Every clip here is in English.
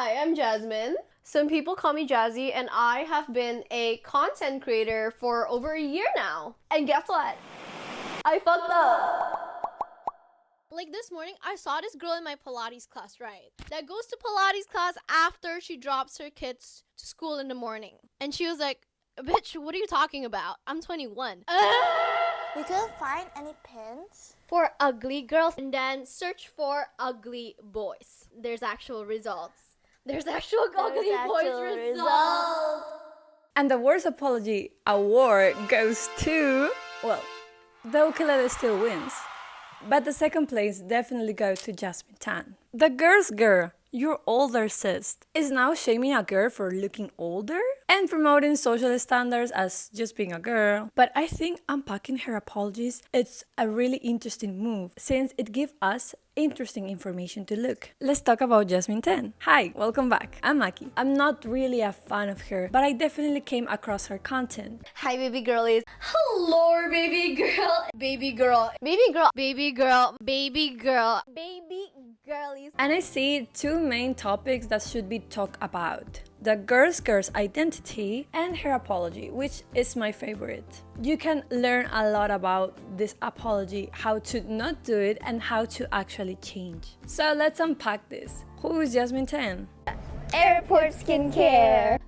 Hi, I'm Jasmine. Some people call me Jazzy, and I have been a content creator for over a year now. And guess what? I fucked up. Like this morning, I saw this girl in my Pilates class, right? That goes to Pilates class after she drops her kids to school in the morning. And she was like, bitch, what are you talking about? I'm 21. We couldn't find any pins. For ugly girls, and then search for ugly boys. There's actual results. There's actual ugly boys results. And the worst apology award goes to, well, the ukulele still wins. But the second place definitely goes to Jazmine Tan. The girl's girl, your older sis, is now shaming a girl for looking older and promoting social standards as just being a girl. But I think unpacking her apologies, it's a really interesting move since it gives us interesting information to look. Let's talk about Jazmine Tan. Hi, welcome back. I'm Maki. I'm not really a fan of her, but I definitely came across her content. Hi, baby girlies. Hello, baby girl. Baby girl. Baby girl. Baby girl, baby girl, baby girlies. And I see two main topics that should be talked about. The girl's identity and her apology, which is my favorite. You can learn a lot about this apology, how to not do it, and how to actually change. So let's unpack this. Who is Jazmine Tan? Airport skincare.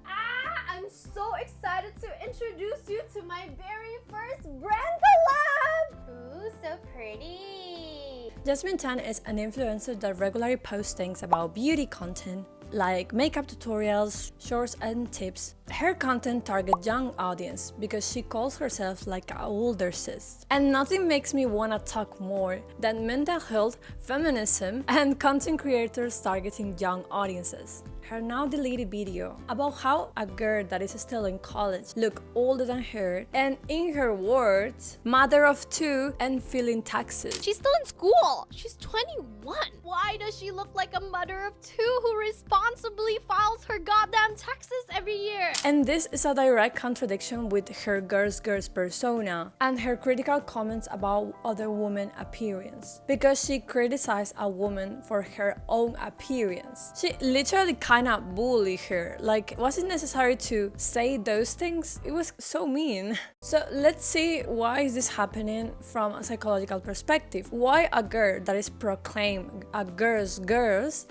I'm so excited to introduce you to my very first brand collab. Ooh, so pretty. Jazmine Tan is an influencer that regularly posts things about beauty content, like makeup tutorials, shorts and tips. Her content targets young audience because she calls herself like an older sis. And nothing makes me wanna talk more than mental health, feminism, and content creators targeting young audiences. Her now deleted video about how a girl that is still in college look older than her, and in her words, mother of two and filling taxes. She's still in school. She's 21. Why does she look like a mother of two who responsibly files her goddamn taxes every year? And this is a direct contradiction with her girl's persona and her critical comments about other women's appearance, because she criticized a woman for her own appearance. She literally kinda bullied her. Like, was it necessary to say those things? It was so mean. So let's see why is this happening from a psychological perspective. Why a girl that is proclaimed a girl's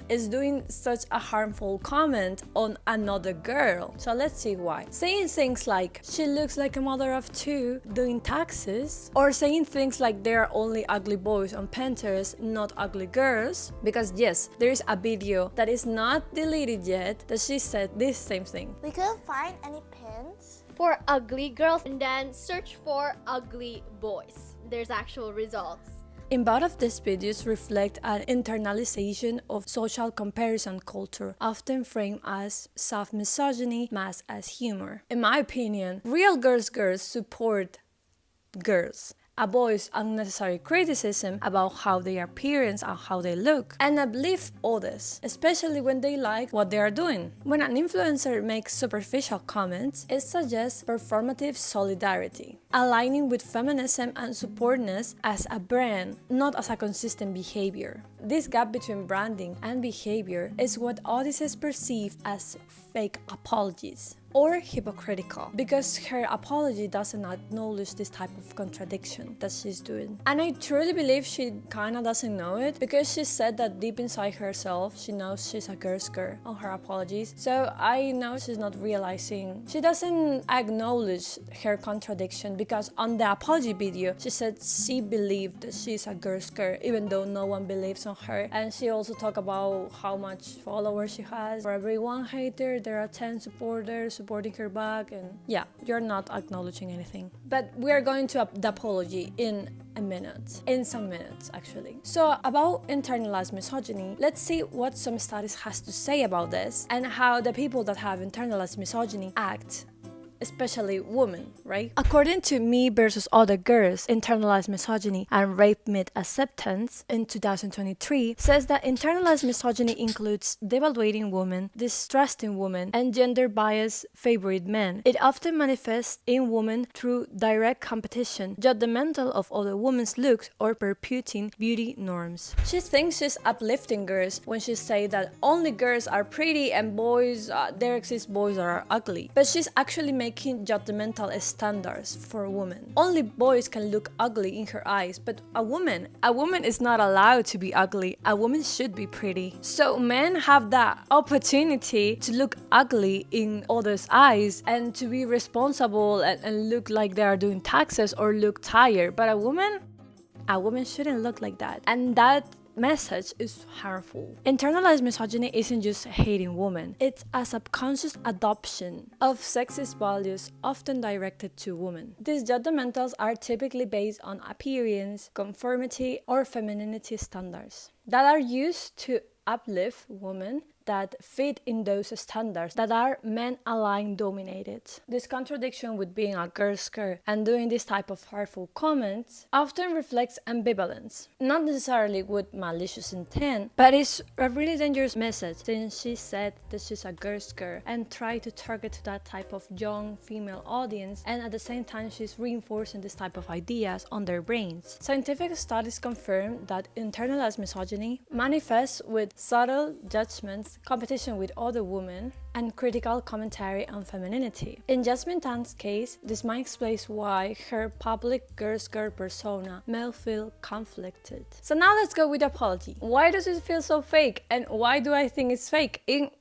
is doing such a harmful comment on another girl. So let's see why. Saying things like she looks like a mother of two doing taxes, or saying things like there are only ugly boys on Pinterest, not ugly girls, because yes, there is a video that is not deleted yet that she said this same thing. We couldn't find any pins. For ugly girls, and then search for ugly boys. There's actual results. In both of these videos reflect an internalization of social comparison culture, often framed as soft misogyny masked as humor. In my opinion, real girls support girls, avoid unnecessary criticism about how their appearance and how they look, and uplift others, especially when they like what they are doing. When an influencer makes superficial comments, it suggests performative solidarity, aligning with feminism and supportness as a brand, not as a consistent behavior. This gap between branding and behavior is what audiences perceive as fake apologies or hypocritical, because her apology doesn't acknowledge this type of contradiction that she's doing. And I truly believe she kinda doesn't know it, because she said that deep inside herself she knows she's a girl's girl on her apologies. So I know she's not realizing, she doesn't acknowledge her contradiction, because on the apology video she said she believed that she's a girl's girl even though no one believes on her. And she also talked about how much followers she has. For every one hater there are 10 supporters supporting her back, and yeah, you're not acknowledging anything. But we are going to the apology in some minutes actually. So about internalized misogyny, let's see what some studies has to say about this and how the people that have internalized misogyny act especially women, right? According to Me Versus Other Girls, Internalized Misogyny and Rape Myth Acceptance in 2023 says that internalized misogyny includes devaluing women, distrusting women, and gender bias favoring men. It often manifests in women through direct competition, judgmental of other women's looks, or perpetuating beauty norms. She thinks she's uplifting girls when she says that only girls are pretty and boys, there exist boys that are ugly. But she's actually making judgmental standards for women. Only boys can look ugly in her eyes, but a woman is not allowed to be ugly. A woman should be pretty. So men have that opportunity to look ugly in others' eyes and to be responsible and look like they are doing taxes or look tired. But a woman shouldn't look like that. And that message is harmful. Internalized misogyny isn't just hating women, it's a subconscious adoption of sexist values often directed to women. These judgmentals are typically based on appearance, conformity, or femininity standards that are used to uplift women that fit in those standards that are men-aligned dominated. This contradiction with being a girl's girl and doing this type of hurtful comments often reflects ambivalence, not necessarily with malicious intent, but it's a really dangerous message since she said that she's a girl's girl and tried to target to that type of young female audience, and at the same time she's reinforcing this type of ideas on their brains. Scientific studies confirm that internalized misogyny manifests with subtle judgments, competition with other women, and critical commentary on femininity. In Jazmine Tan's case, this might explain why her public girl's girl persona may feel conflicted. So now let's go with the apology. Why does it feel so fake? And why do I think it's fake? In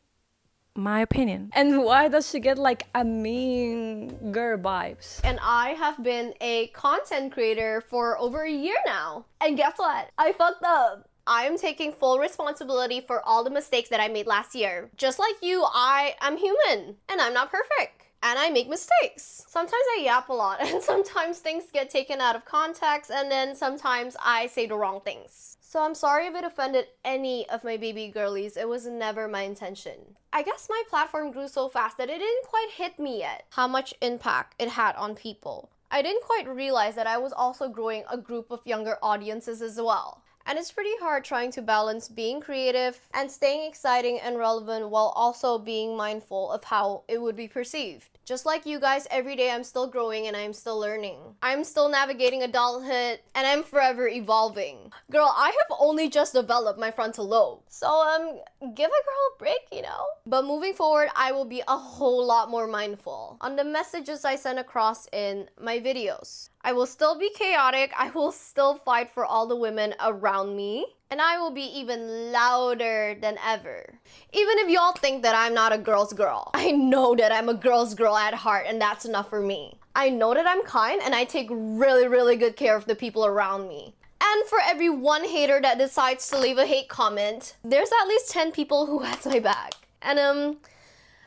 my opinion. And why does she get like a mean girl vibes? And I have been a content creator for over a year now. And guess what? I fucked up. I am taking full responsibility for all the mistakes that I made last year. Just like you, I am human and I'm not perfect. And I make mistakes. Sometimes I yap a lot and sometimes things get taken out of context and then sometimes I say the wrong things. So I'm sorry if it offended any of my baby girlies. It was never my intention. I guess my platform grew so fast that it didn't quite hit me yet how much impact it had on people. I didn't quite realize that I was also growing a group of younger audiences as well. And it's pretty hard trying to balance being creative and staying exciting and relevant while also being mindful of how it would be perceived. Just like you guys, every day I'm still growing and I'm still learning. I'm still navigating adulthood and I'm forever evolving. Girl, I have only just developed my frontal lobe. So give a girl a break, you know? But moving forward, I will be a whole lot more mindful on the messages I send across in my videos. I will still be chaotic, I will still fight for all the women around me, and I will be even louder than ever. Even if y'all think that I'm not a girl's girl, I know that I'm a girl's girl at heart and that's enough for me. I know that I'm kind and I take really good care of the people around me. And for every one hater that decides to leave a hate comment, there's at least 10 people who has my back. And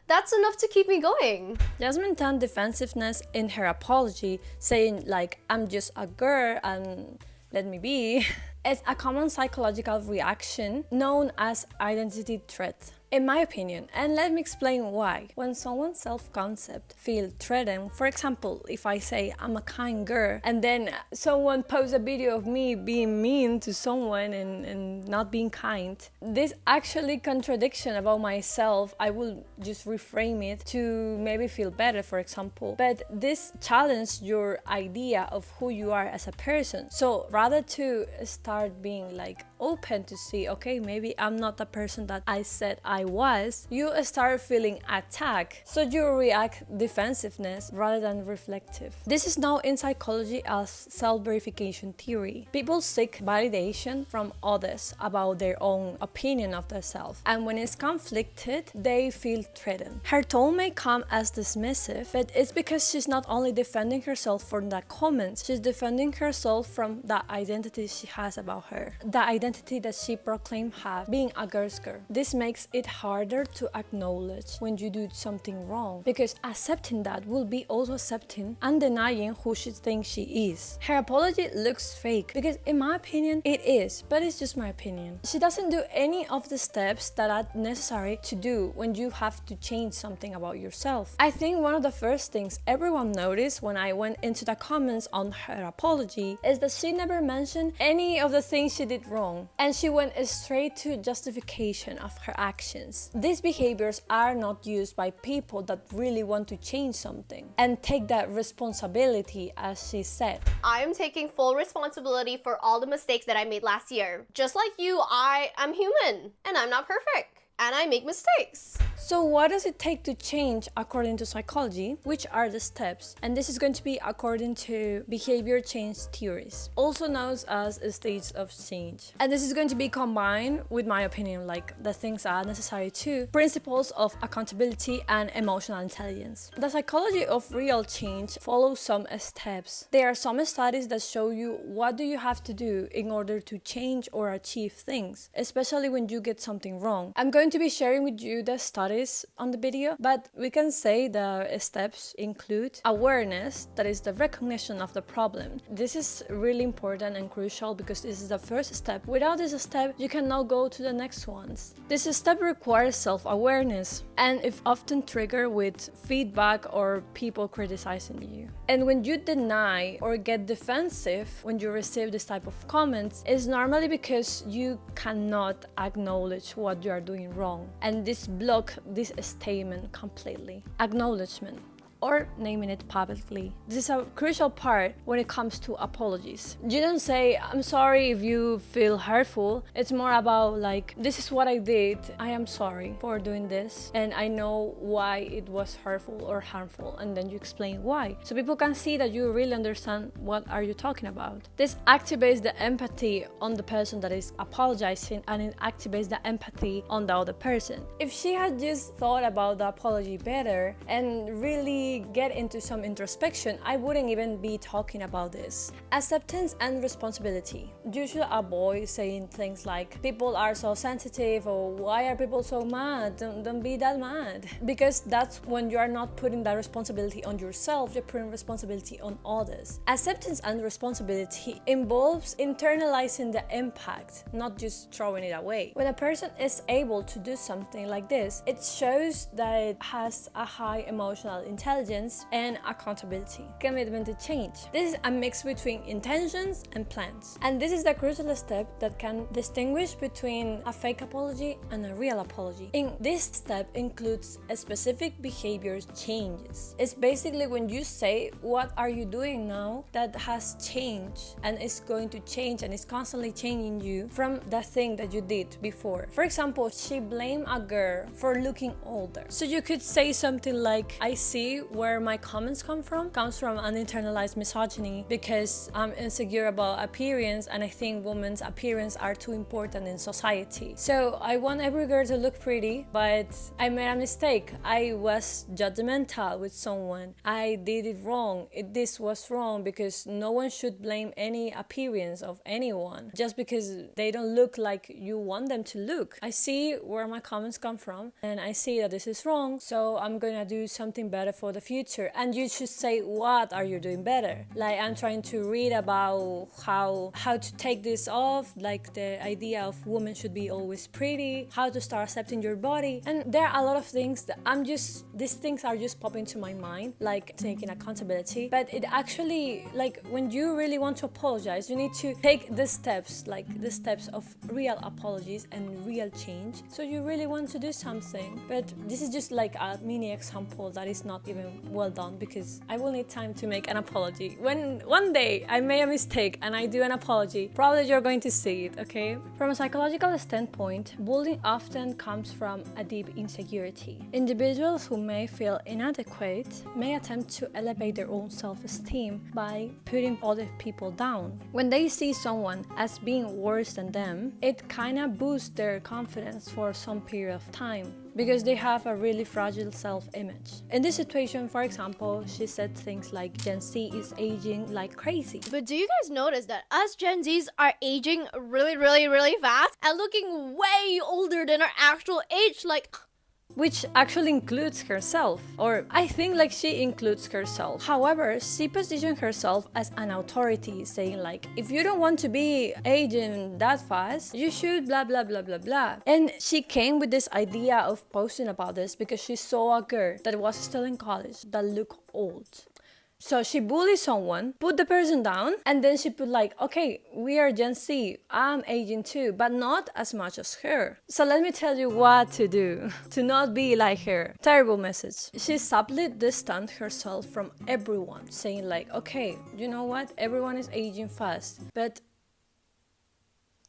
that's enough to keep me going. Jazmine Tan's defensiveness in her apology, saying like, I'm just a girl and let me be, is a common psychological reaction known as identity threat. In my opinion, and let me explain why. When someone's self-concept feels threatened, for example, if I say I'm a kind girl and then someone posts a video of me being mean to someone and not being kind, this actually contradiction about myself, I will just reframe it to maybe feel better, for example. But this challenges your idea of who you are as a person. So rather to start being like open to see, okay, maybe I'm not the person that I said I was, you start feeling attacked. So you react defensiveness rather than reflective. This is known in psychology as self-verification theory. People seek validation from others about their own opinion of themselves, and when it's conflicted, they feel threatened. Her tone may come as dismissive, but it's because she's not only defending herself from that comment, she's defending herself from the identity she has about her. The identity identity that she proclaimed have, being a girl's girl. This makes it harder to acknowledge when you do something wrong, because accepting that will be also accepting and denying who she thinks she is. Her apology looks fake, because in my opinion it is, but it's just my opinion. She doesn't do any of the steps that are necessary to do when you have to change something about yourself. I think one of the first things everyone noticed when I went into the comments on her apology is that she never mentioned any of the things she did wrong, and she went straight to justification of her actions. These behaviors are not used by people that really want to change something and take that responsibility, as she said. I am taking full responsibility for all the mistakes that I made last year. Just like you, I am human and I'm not perfect. And I make mistakes. So what does it take to change according to psychology? Which are the steps? And this is going to be according to behavior change theories, also known as states of change. And this is going to be combined with my opinion, like the things are necessary too, principles of accountability and emotional intelligence. The psychology of real change follows some steps. There are some studies that show you what do you have to do in order to change or achieve things, especially when you get something wrong. I'm going to be sharing with you the studies on the video, but we can say the steps include awareness, that is the recognition of the problem. This is really important and crucial because this is the first step. Without this step, you cannot go to the next ones. This step requires self-awareness, and it's often triggered with feedback or people criticizing you. And when you deny or get defensive when you receive this type of comments, it's normally because you cannot acknowledge what you are doing wrong, and this block this statement completely. Acknowledgement, or naming it publicly. This is a crucial part when it comes to apologies. You don't say, I'm sorry if you feel hurtful. It's more about like, this is what I did. I am sorry for doing this, and I know why it was hurtful or harmful, and then you explain why. So people can see that you really understand what are you talking about. This activates the empathy on the person that is apologizing, and it activates the empathy on the other person. If she had just thought about the apology better and really get into some introspection, I wouldn't even be talking about this. Acceptance and responsibility. You should avoid saying things like, people are so sensitive, or why are people so mad? Don't be that mad. Because that's when you are not putting that responsibility on yourself, you're putting responsibility on others. Acceptance and responsibility involves internalizing the impact, not just throwing it away. When a person is able to do something like this, it shows that it has a high emotional intelligence and accountability, commitment to change. This is a mix between intentions and plans. And this is the crucial step that can distinguish between a fake apology and a real apology. In this step includes a specific behavior changes. It's basically when you say, what are you doing now that has changed and is going to change and is constantly changing you from the thing that you did before. For example, she blamed a girl for looking older. So you could say something like, I see where my comments comes from an internalized misogyny, because I'm insecure about appearance and I think women's appearance are too important in society. So I want every girl to look pretty, but I made a mistake. I was judgmental with someone. I did it wrong. This was wrong, because no one should blame any appearance of anyone just because they don't look like you want them to look. I see where my comments come from and I see that this is wrong, so I'm gonna do something better for the future. And you should say, what are you doing better? Like, I'm trying to read about how to take this off, like the idea of women should be always pretty, how to start accepting your body. And there are a lot of things that these things are just popping to my mind, like taking accountability. But it actually, like, when you really want to apologize, you need to take the steps, like the steps of real apologies and real change. So you really want to do something. But this is just like a mini example that is not even well done, because I will need time to make an apology. When one day I made a mistake and I do an apology, probably you're going to see it, okay? From a psychological standpoint, bullying often comes from a deep insecurity. Individuals who may feel inadequate may attempt to elevate their own self-esteem by putting other people down. When they see someone as being worse than them, it kinda boosts their confidence for some period of time. because they have a really fragile self-image. In this situation, for example, she said things like Gen Z is aging like crazy. But do you guys notice that us Gen Zs are aging really, really, really fast and looking way older than our actual age? Like, Which actually includes herself, or I think like she includes herself. However, she positioned herself as an authority, saying like, if you don't want to be aging that fast, you should blah blah blah blah blah. And she came with this idea of posting about this because she saw a girl that was still in college that looked old. So she bullied someone, put the person down, and then she put like, okay, we are Gen Z, I'm aging too, but not as much as her. So let me tell you what to do to not be like her. Terrible message. She subtly distanced herself from everyone, saying like, okay, you know what, everyone is aging fast, but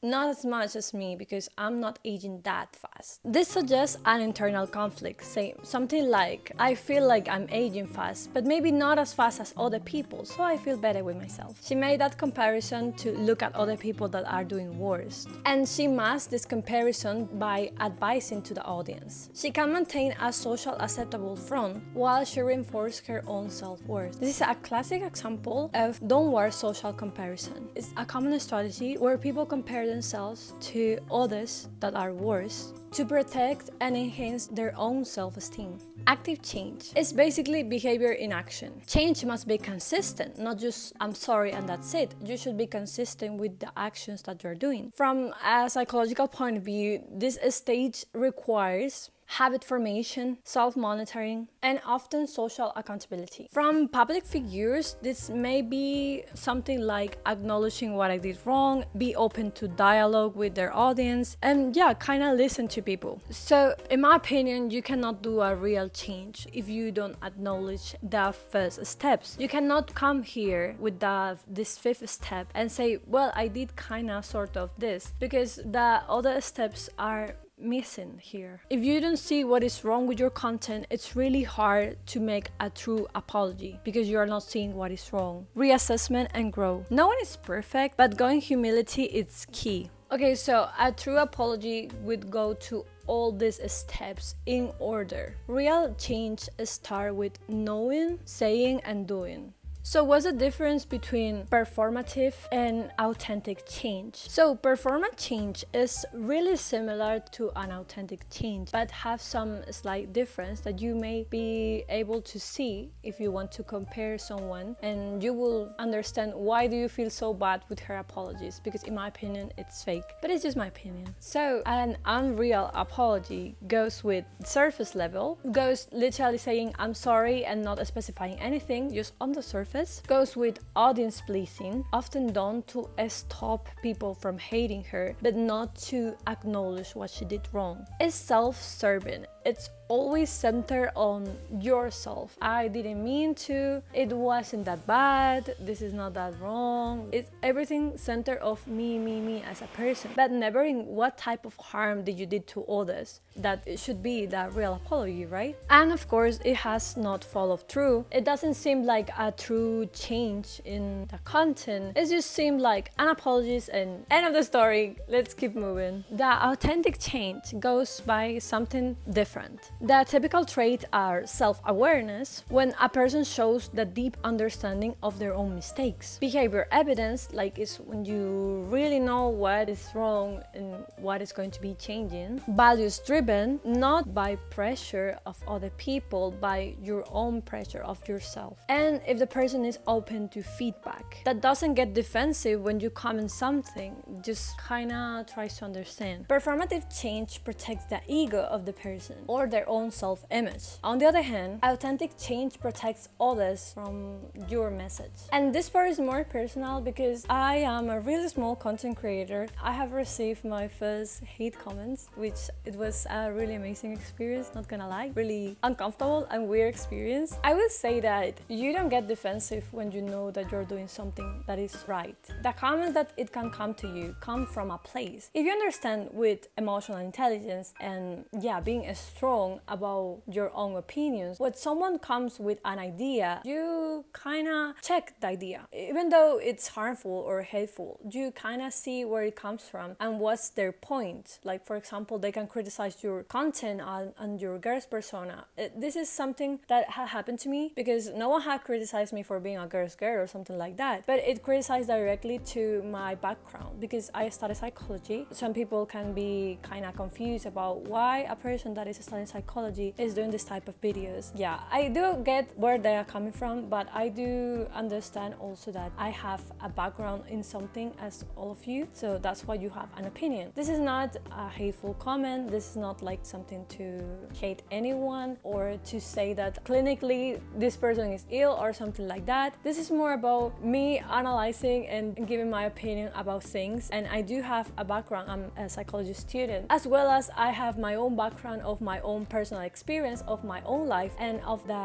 not as much as me because I'm not aging that fast. This suggests an internal conflict, saying something like, I feel like I'm aging fast, but maybe not as fast as other people, so I feel better with myself. She made that comparison to look at other people that are doing worse. And she masked this comparison by advising to the audience. She can maintain a social acceptable front while she reinforces her own self-worth. This is a classic example of downward social comparison. It's a common strategy where people compare themselves to others that are worse to protect and enhance their own self-esteem. Active change is basically behavior in action. Change must be consistent, not just I'm sorry and that's it. You should be consistent with the actions that you're doing. From a psychological point of view, this stage requires habit formation, self-monitoring, and often social accountability. From public figures, this may be something like acknowledging what I did wrong, be open to dialogue with their audience, and kind of listen to people. So, in my opinion, you cannot do a real change if you don't acknowledge the first steps. You cannot come here with this fifth step and say, well, I did kind of sort of this, because the other steps are missing here. If you don't see what is wrong with your content, it's really hard to make a true apology because you are not seeing what is wrong. Reassessment and grow. No one is perfect, but going humility is key. Okay, so a true apology would go to all these steps in order. Real change starts with knowing, saying, and doing. So what's the difference between performative and authentic change? So performative change is really similar to an authentic change, but have some slight difference that you may be able to see if you want to compare someone, and you will understand why do you feel so bad with her apologies, because in my opinion it's fake, but it's just my opinion. So an unreal apology goes with surface level, goes literally saying I'm sorry and not specifying anything, just on the surface. Goes with audience pleasing, often done to stop people from hating her, but not to acknowledge what she did wrong. It's self-serving. It's always centered on yourself. I didn't mean to, it wasn't that bad, this is not that wrong. It's everything centered of me as a person, but never in what type of harm did you did to others. That it should be the real apology, right? And of course, it has not followed through. It doesn't seem like a true change in the content. It just seemed like an apology and end of the story. Let's keep moving. The authentic change goes by something different. The typical traits are self-awareness, when a person shows the deep understanding of their own mistakes. Behavior evidence, like is when you really know what is wrong and what is going to be changing. Values driven, not by pressure of other people, by your own pressure of yourself. And if the person is open to feedback, that doesn't get defensive when you comment something, just kinda tries to understand. Performative change protects the ego of the person or their own self-image. On the other hand, authentic change protects others from your message. And this part is more personal because I am a really small content creator. I have received my first hate comments, which it was a really amazing experience, not gonna lie, really uncomfortable and weird experience. I will say that you don't get defensive when you know that you're doing something that is right. The comments that it can come to you come from a place. If you understand with emotional intelligence and being strong about your own opinions, when someone comes with an idea, you you kind of check the idea. Even though it's harmful or hateful, you kind of see where it comes from and what's their point. Like, for example, they can criticize your content on your girl's persona. This is something that had happened to me because no one had criticized me for being a girl's girl or something like that, but it criticized directly to my background because I studied psychology. Some people can be kind of confused about why a person that is studying psychology is doing this type of videos. Yeah, I do get where they are coming from, but I do understand also that I have a background in something as all of you, so that's why you have an opinion. This is not a hateful comment. This is not like something to hate anyone or to say that clinically this person is ill or something like that. This is more about me analyzing and giving my opinion about things, and I do have a background. I'm a psychology student, as well as I have my own background of my own personal experience of my own life and of the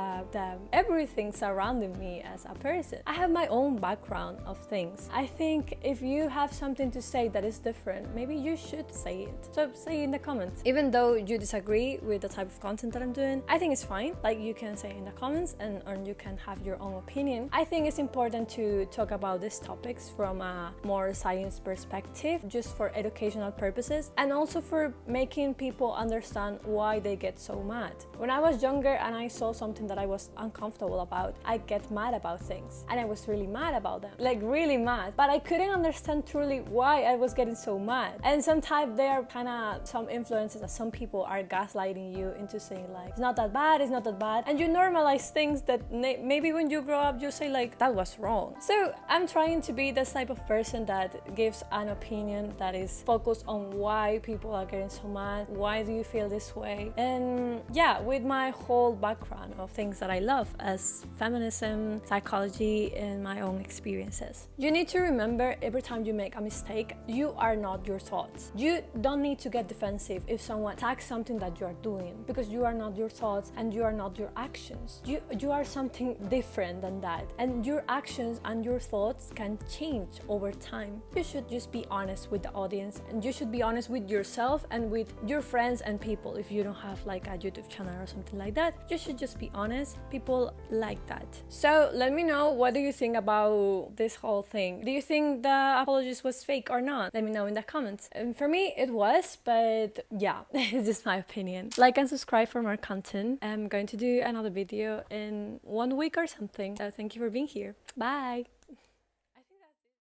everything surrounding me as a person. I have my own background of things. I think if you have something to say that is different, maybe you should say it. So say in the comments. Even though you disagree with the type of content that I'm doing, I think it's fine. Like, you can say in the comments and or you can have your own opinion. I think it's important to talk about these topics from a more science perspective, just for educational purposes and also for making people understand why they get so mad. When I was younger and I saw something that I was uncomfortable about, I get mad about things and I was really mad about them, like really mad, but I couldn't understand truly why I was getting so mad. And sometimes there are kind of some influences that some people are gaslighting you into saying like, it's not that bad, it's not that bad, and you normalize things that maybe when you grow up you say like, that was wrong. So I'm trying to be this type of person that gives an opinion that is focused on why people are getting so mad, why do you feel this way, and yeah, with my whole background of things that I love as feminism, psychology, and my own experiences. You need to remember, every time you make a mistake, you are not your thoughts. You don't need to get defensive if someone attacks something that you are doing, because you are not your thoughts and you are not your actions. You are something different than that, and your actions and your thoughts can change over time. You should just be honest with the audience, and you should be honest with yourself and with your friends and people. If you don't have like a YouTube channel or something like that, you should just be honest. People like that. So let me know, what do you think about this whole thing? Do you think the apologies was fake or not? Let me know in the comments. And for me it was, but yeah, it's just my opinion. Like and subscribe for more content. I'm going to do another video in 1 week or something. So thank you for being here. Bye.